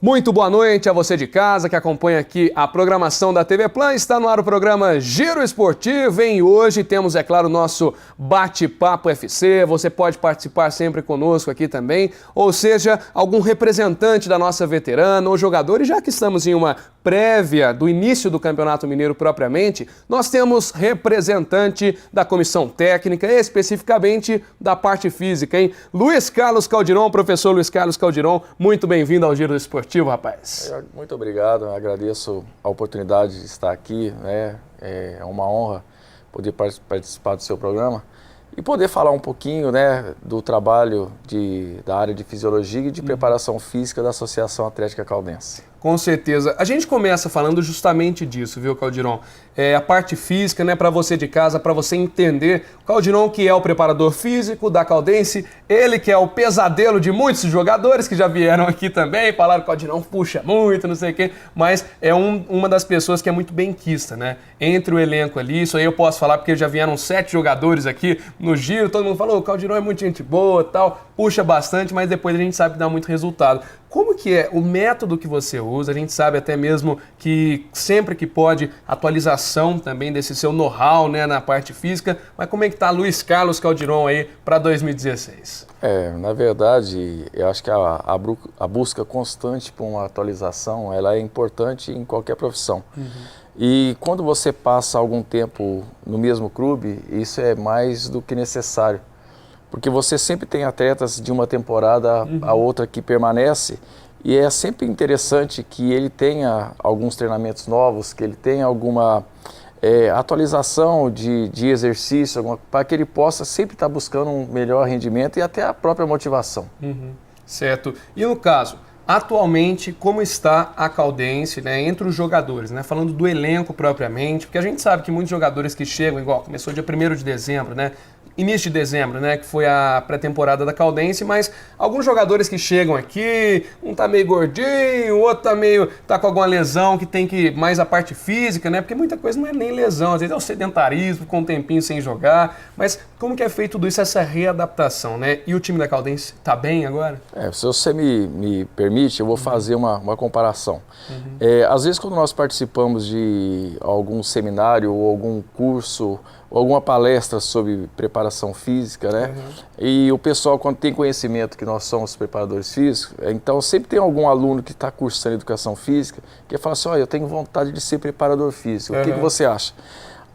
Muito boa noite a você de casa que acompanha aqui a programação da TV Plan. Está no ar o programa Giro Esportivo. E hoje temos, é claro, o nosso Bate-Papo FC. Você pode participar sempre conosco aqui também, ou seja, algum representante da nossa veterana ou jogador. E já que estamos em uma prévia do início do Campeonato Mineiro propriamente, nós temos representante da comissão técnica, especificamente da parte física, hein? Luiz Carlos Caldiron, professor Luiz Carlos Caldiron, muito bem-vindo ao Giro Esportivo, rapaz. Muito obrigado, eu agradeço a oportunidade de estar aqui, né? É uma honra poder participar do seu programa e poder falar um pouquinho, né, do trabalho da área de fisiologia e de preparação física da Associação Atlética Caldense. Com certeza. A gente começa falando justamente disso, viu, Caldiron? A parte física, né, para você de casa, para você entender. O Caldiron, que é o preparador físico da Caldense, ele que é o pesadelo de muitos jogadores que já vieram aqui também, falaram que o Caldiron puxa muito, não sei o quê, mas é uma das pessoas que é muito benquista, né? Entre o elenco ali, isso aí eu posso falar porque já vieram 7 jogadores aqui no Giro, todo mundo falou, o Caldiron é muito gente boa, tal, puxa bastante, mas depois a gente sabe que dá muito resultado. Como que é o método que você usa? A gente sabe até mesmo que sempre que pode, atualização também desse seu know-how, né, na parte física, mas como é que está Luiz Carlos Caldiron aí para 2016? Na verdade, eu acho que a busca constante por uma atualização, ela é importante em qualquer profissão. E quando você passa algum tempo no mesmo clube, isso é mais do que necessário. Porque você sempre tem atletas de uma temporada a outra que permanece e é sempre interessante que ele tenha alguns treinamentos novos, que ele tenha alguma atualização de exercício, para que ele possa sempre estar buscando um melhor rendimento e até a própria motivação. Certo. E no caso, atualmente, como está a Caldense, né, entre os jogadores, né, falando do elenco propriamente, porque a gente sabe que muitos jogadores que chegam, igual começou dia 1º de dezembro, né, início de dezembro, né, que foi a pré-temporada da Caldense, mas alguns jogadores que chegam aqui, um tá meio gordinho, o outro tá com alguma lesão que tem que mais a parte física, né, porque muita coisa não é nem lesão, às vezes é o sedentarismo, com um tempinho sem jogar, mas como que é feito tudo isso, essa readaptação, né, e o time da Caldense tá bem agora? Se você me permite, eu vou fazer uma comparação. Às vezes quando nós participamos de algum seminário ou algum curso, ou alguma palestra sobre preparação física, né? E o pessoal, quando tem conhecimento que nós somos preparadores físicos, então sempre tem algum aluno que está cursando educação física que fala assim, olha, eu tenho vontade de ser preparador físico, o que você acha?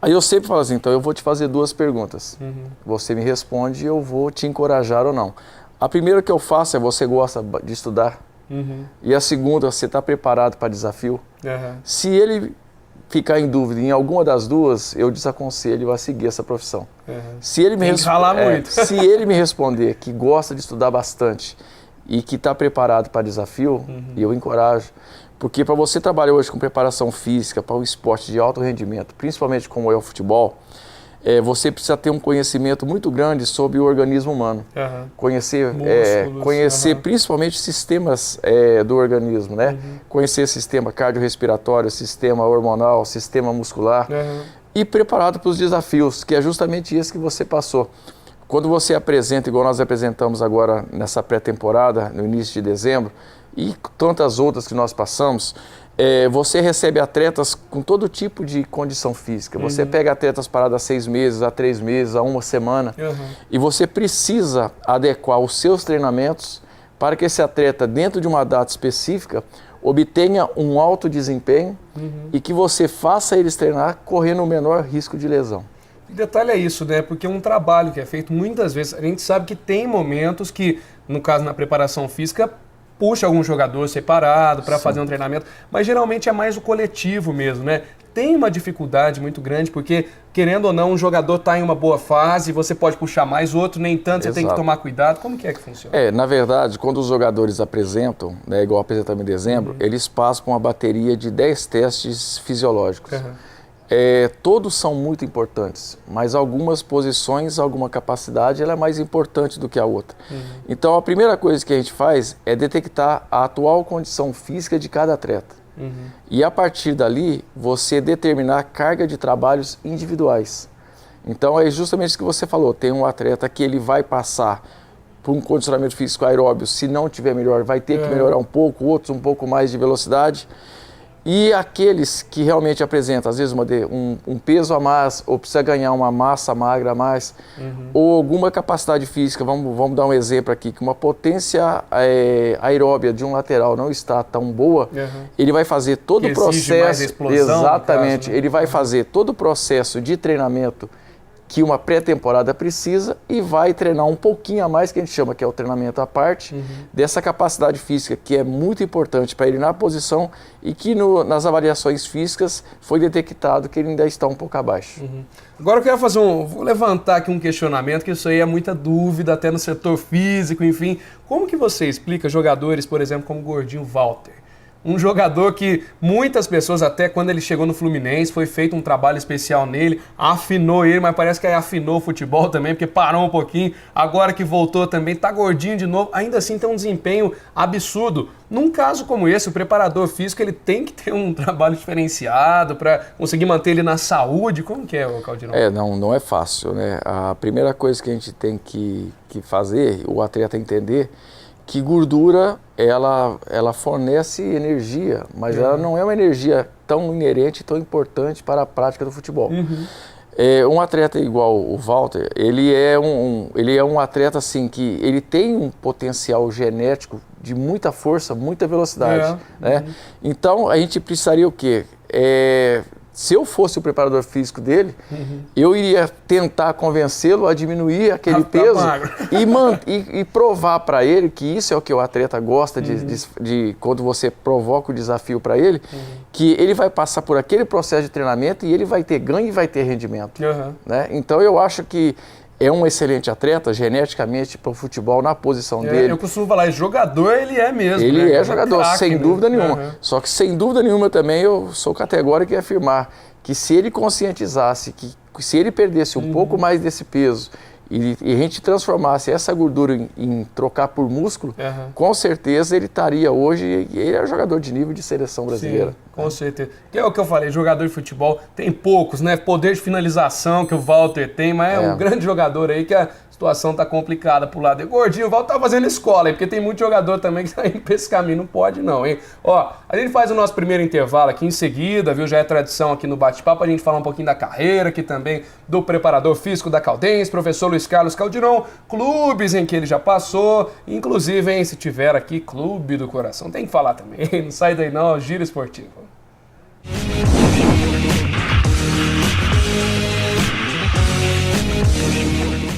Aí eu sempre falo assim, então eu vou te fazer 2 perguntas. Você me responde e eu vou te encorajar ou não. A primeira que eu faço é, você gosta de estudar? E a segunda, você está preparado para desafio? Se ele ficar em dúvida em alguma das duas, eu desaconselho a seguir essa profissão. Se ele me responder que gosta de estudar bastante e que está preparado para desafio, eu encorajo. Porque para você trabalhar hoje com preparação física, para um esporte de alto rendimento, principalmente como é o futebol, você precisa ter um conhecimento muito grande sobre o organismo humano. Conhecer, músculos, principalmente sistemas do organismo, né? Conhecer sistema cardiorrespiratório, sistema hormonal, sistema muscular e preparado para os desafios, que é justamente isso que você passou. Quando você apresenta, igual nós apresentamos agora nessa pré-temporada, no início de dezembro, e tantas outras que nós passamos, você recebe atletas com todo tipo de condição física. Você pega atletas parados há 6 meses, há 3 meses, há 1 semana, e você precisa adequar os seus treinamentos para que esse atleta, dentro de uma data específica, obtenha um alto desempenho e que você faça eles treinar correndo o menor risco de lesão. O detalhe é isso, né? Porque é um trabalho que é feito muitas vezes. A gente sabe que tem momentos que, no caso na preparação física, puxa algum jogador separado para fazer um treinamento, mas geralmente é mais o coletivo mesmo, né? Tem uma dificuldade muito grande, porque, querendo ou não, um jogador está em uma boa fase, você pode puxar mais, outro nem tanto, você tem que tomar cuidado. Como que é que funciona? Na verdade, quando os jogadores apresentam, né, igual apresentamos em dezembro, eles passam por uma bateria de 10 testes fisiológicos. Todos são muito importantes, mas algumas posições, alguma capacidade, ela é mais importante do que a outra. Então, a primeira coisa que a gente faz é detectar a atual condição física de cada atleta. E a partir dali, você determinar a carga de trabalhos individuais. Então, é justamente isso que você falou. Tem um atleta que ele vai passar por um condicionamento físico aeróbio, se não tiver melhor, vai ter que melhorar um pouco, outros um pouco mais de velocidade. E aqueles que realmente apresentam, às vezes, um peso a mais, ou precisa ganhar uma massa magra a mais, ou alguma capacidade física, vamos dar um exemplo aqui, que uma potência aeróbia de um lateral não está tão boa, ele vai fazer todo o processo, mais explosão, exatamente, caso, né? ele vai fazer todo o processo de treinamento que uma pré-temporada precisa e vai treinar um pouquinho a mais, que a gente chama que é o treinamento à parte, dessa capacidade física, que é muito importante para ele na posição e que nas avaliações físicas foi detectado que ele ainda está um pouco abaixo. Agora eu quero vou levantar aqui um questionamento, que isso aí é muita dúvida, até no setor físico, enfim. Como que você explica jogadores, por exemplo, como o Gordinho Walter? Um jogador que muitas pessoas, até quando ele chegou no Fluminense, foi feito um trabalho especial nele, afinou ele, mas parece que aí afinou o futebol também, porque parou um pouquinho, agora que voltou também, tá gordinho de novo, ainda assim tem um desempenho absurdo. Num caso como esse, o preparador físico ele tem que ter um trabalho diferenciado para conseguir manter ele na saúde. Como que é, Caldirão? Não é fácil, né? A primeira coisa que a gente tem que fazer, o atleta entender, que gordura, ela fornece energia, mas ela não é uma energia tão inerente, tão importante para a prática do futebol. Um atleta igual o Walter, ele é um atleta assim, que ele tem um potencial genético de muita força, muita velocidade. Né? Então, a gente precisaria o quê? Se eu fosse o preparador físico dele, eu iria tentar convencê-lo a diminuir aquele peso e provar para ele, que isso é o que o atleta gosta de quando você provoca o desafio para ele, que ele vai passar por aquele processo de treinamento e ele vai ter ganho e vai ter rendimento. Né? Então eu acho que é um excelente atleta, geneticamente, para o futebol, na posição dele. Eu costumo falar, jogador ele é mesmo. Ele né? é jogador, craque, sem dúvida nenhuma. Só que, sem dúvida nenhuma, também eu sou categórico em afirmar que se ele conscientizasse, que se ele perdesse um pouco mais desse peso e a gente transformasse essa gordura em trocar por músculo, com certeza ele estaria hoje, ele é jogador de nível de seleção brasileira. Sim, com certeza. Que é o que eu falei, jogador de futebol tem poucos, né? Poder de finalização que o Walter tem, mas é um grande jogador aí que a situação tá complicada pro lado dele. Gordinho, o Walter tá fazendo escola aí, porque tem muito jogador também que tá indo pra esse caminho, não pode não, hein? Ó, a gente faz o nosso primeiro intervalo aqui em seguida, viu? Já é tradição aqui no bate-papo, a gente falar um pouquinho da carreira, aqui também do preparador físico da Caldense, professor Luiz Carlos Caldirão, clubes em que ele já passou, inclusive, hein, se tiver aqui, Clube do Coração, tem que falar também, não sai daí não, Giro Esportivo.